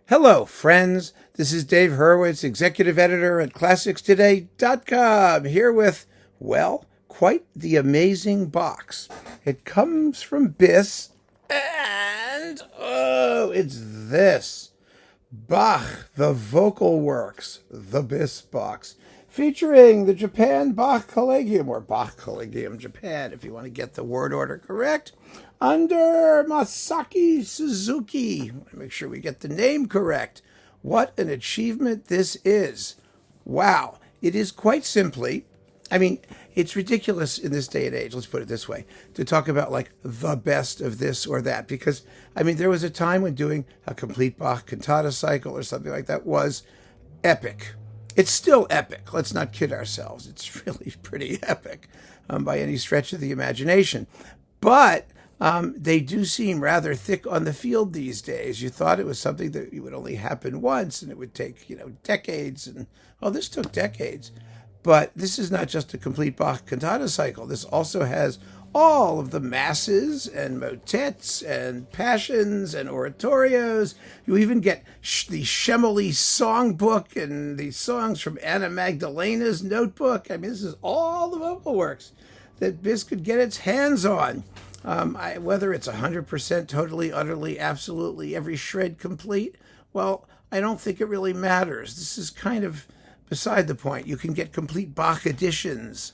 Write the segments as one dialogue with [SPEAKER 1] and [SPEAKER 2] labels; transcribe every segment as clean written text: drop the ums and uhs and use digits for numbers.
[SPEAKER 1] Hello, friends. This is Dave Hurwitz, executive editor at ClassicsToday.com, here with, well, quite the amazing box. It comes from BIS, and, it's this. Bach, the Vocal Works, the BIS box, featuring the Japan Bach Collegium, or Bach Collegium Japan, if you want to get the word order correct, under Masaki Suzuki. Make sure we get the name correct. What an achievement this is. Wow. It is quite simply, it's ridiculous in this day and age, let's put it this way, to talk about like the best of this or that, because, there was a time when doing a complete Bach cantata cycle or something like that was epic. It's still epic. Let's not kid ourselves. It's really pretty epic by any stretch of the imagination. But they do seem rather thick on the field these days. You thought it was something that would only happen once and it would take, decades. And, this took decades. But this is not just a complete Bach cantata cycle. This also has all of the masses and motets and passions and oratorios. You even get the Schemely songbook and the songs from Anna Magdalena's notebook. This is all the vocal works that BIS could get its hands on. Whether it's 100% totally, utterly, absolutely, every shred complete, well, I don't think it really matters. This is kind of beside the point. You can get complete Bach editions,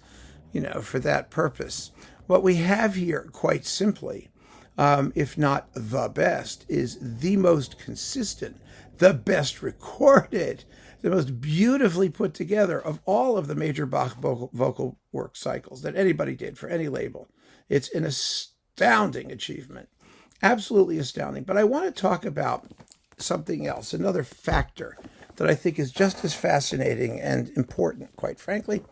[SPEAKER 1] for that purpose. What we have here, quite simply, if not the best, is the most consistent, the best recorded, the most beautifully put together of all of the major Bach vocal work cycles that anybody did for any label. It's an astounding achievement, absolutely astounding. But I want to talk about something else, another factor that I think is just as fascinating and important, quite frankly.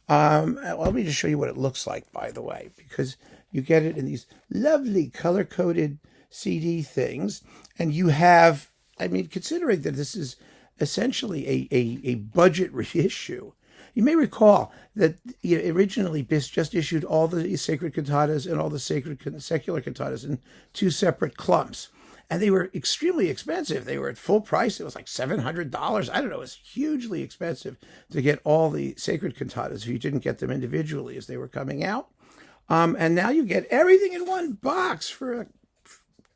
[SPEAKER 1] Let me just show you what it looks like, by the way, because you get it in these lovely color-coded CD things, and you have, considering that this is essentially a budget reissue, you may recall that originally BIS just issued all the sacred cantatas and all the secular cantatas in two separate clumps. And they were extremely expensive. They were at full price. It was like $700. I don't know. It was hugely expensive to get all the sacred cantatas if you didn't get them individually as they were coming out. And now you get everything in one box for a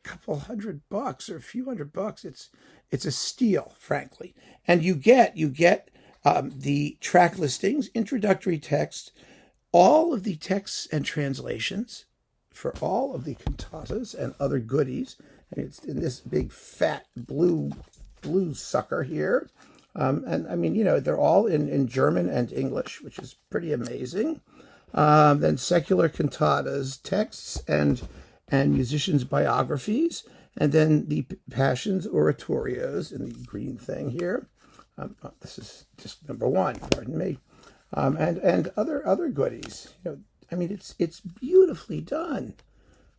[SPEAKER 1] couple $100 or a few $100. It's a steal, frankly. And you get the track listings, introductory text, all of the texts and translations for all of the cantatas and other goodies. It's in this big fat blue sucker here. They're all in German and English, which is pretty amazing. Then secular cantatas, texts, and musicians' biographies. And then the passions, oratorios in the green thing here. This is just number one, pardon me. And other goodies. It's beautifully done.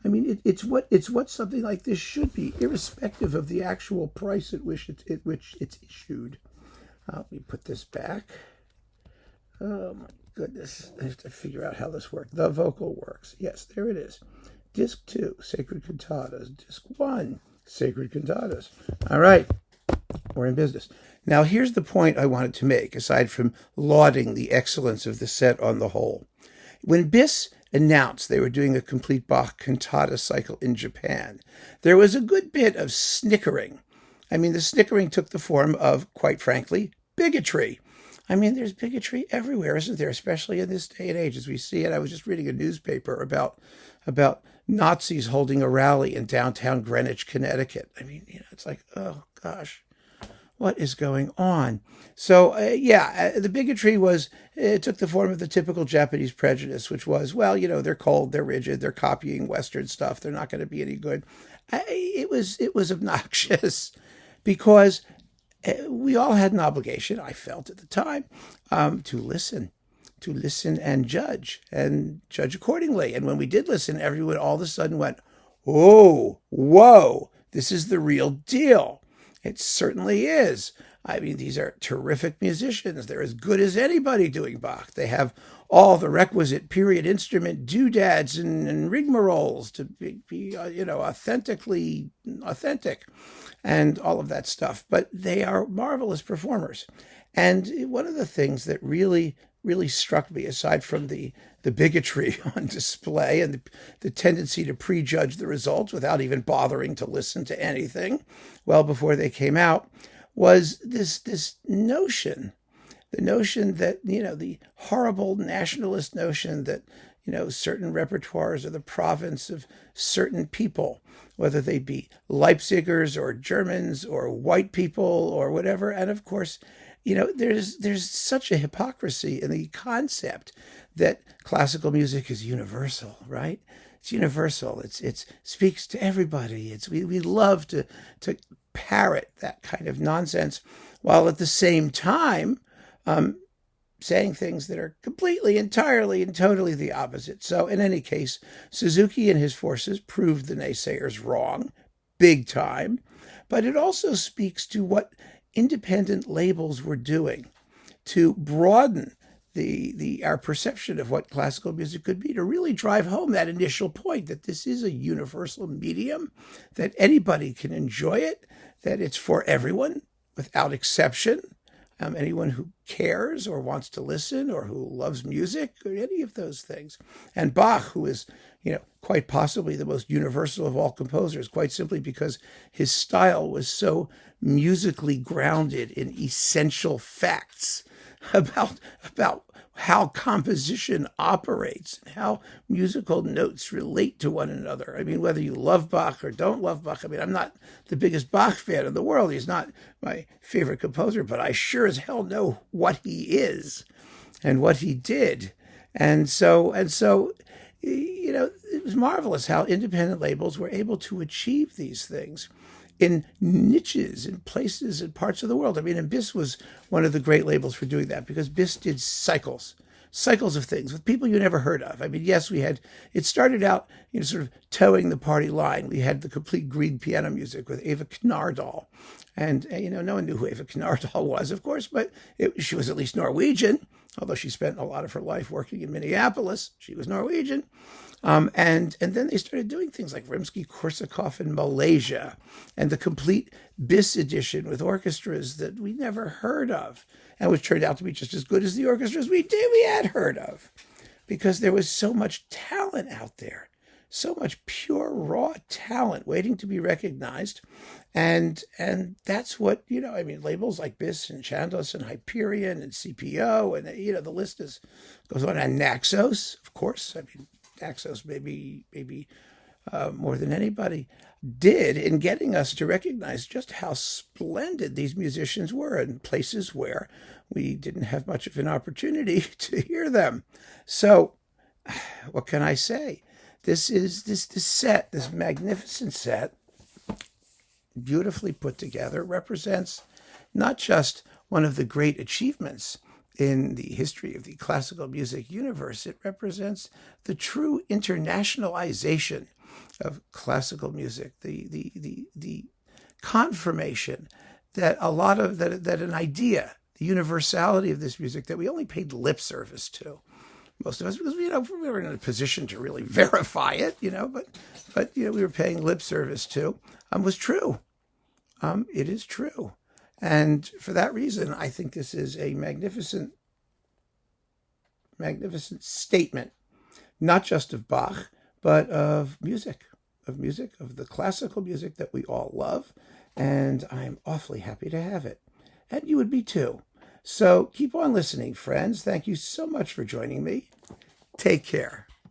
[SPEAKER 1] It's what something like this should be, irrespective of the actual price at which it's issued. Let me put this back. Oh my goodness, I have to figure out how this works. The Vocal Works. Yes, there it is. Disc 2, Sacred Cantatas. Disc 1, Sacred Cantatas. All right, we're in business. Now, here's the point I wanted to make, aside from lauding the excellence of the set on the whole. When BIS announced they were doing a complete Bach cantata cycle in Japan, there was a good bit of snickering. The snickering took the form of, quite frankly, bigotry. There's bigotry everywhere, isn't there? Especially in this day and age, as we see it. I was just reading a newspaper about Nazis holding a rally in downtown Greenwich, Connecticut. It's like, oh gosh, what is going on? So, the bigotry it took the form of the typical Japanese prejudice, which was, they're cold, they're rigid, they're copying Western stuff, they're not going to be any good. It was obnoxious because we all had an obligation, I felt at the time, to listen and judge accordingly. And when we did listen, everyone all of a sudden went, oh, whoa, this is the real deal. It certainly is. I mean, these are terrific musicians. They're as good as anybody doing Bach. They have all the requisite period instrument doodads and rigmaroles to be authentically authentic and all of that stuff. But they are marvelous performers. And one of the things that really, really struck me, aside from the bigotry on display and the tendency to prejudge the results without even bothering to listen to anything well before they came out, was this notion, the notion that, the horrible nationalist notion that, certain repertoires are the province of certain people, whether they be Leipzigers or Germans or white people or whatever. And of course, there's such a hypocrisy in the concept that classical music is universal, right? It's universal. It speaks to everybody. We love to parrot that kind of nonsense, while at the same time saying things that are completely, entirely, and totally the opposite. So in any case, Suzuki and his forces proved the naysayers wrong, big time. But it also speaks to what independent labels were doing to broaden our perception of what classical music could be, to really drive home that initial point that this is a universal medium, that anybody can enjoy it, that it's for everyone without exception. Anyone who cares or wants to listen or who loves music or any of those things. And Bach, who is, quite possibly the most universal of all composers, quite simply because his style was so musically grounded in essential facts about how composition operates and how musical notes relate to one another. I mean, whether you love Bach or don't love Bach, I'm not the biggest Bach fan in the world. He's not my favorite composer, but I sure as hell know what he is and what he did. And so, it was marvelous how independent labels were able to achieve these things in niches, in places, in parts of the world. And BIS was one of the great labels for doing that, because BIS did cycles of things with people you never heard of. Yes, it started out, sort of towing the party line. We had the complete Grieg piano music with Eva Knardal. And, no one knew who Eva Knardal was, of course, but she was at least Norwegian, although she spent a lot of her life working in Minneapolis. She was Norwegian. And then they started doing things like Rimsky-Korsakov in Malaysia and the complete BIS edition with orchestras that we never heard of, and which turned out to be just as good as the orchestras we had heard of, because there was so much talent out there, so much pure, raw talent waiting to be recognized. And that's what, labels like BIS and Chandos and Hyperion and CPO and, the list goes on. And Naxos, of course. Naxos maybe more than anybody did in getting us to recognize just how splendid these musicians were in places where we didn't have much of an opportunity to hear them. So what can I say? This set, this magnificent set, beautifully put together, represents not just one of the great achievements in the history of the classical music universe, it represents the true internationalization of classical music, the confirmation that that an idea, the universality of this music that we only paid lip service to, most of us, because we were in a position to really verify it, but we were paying lip service to, was true. It is true. And for that reason, I think this is a magnificent statement, not just of Bach, but of music, of the classical music that we all love. And I'm awfully happy to have it. And you would be too. So keep on listening, friends. Thank you so much for joining me. Take care.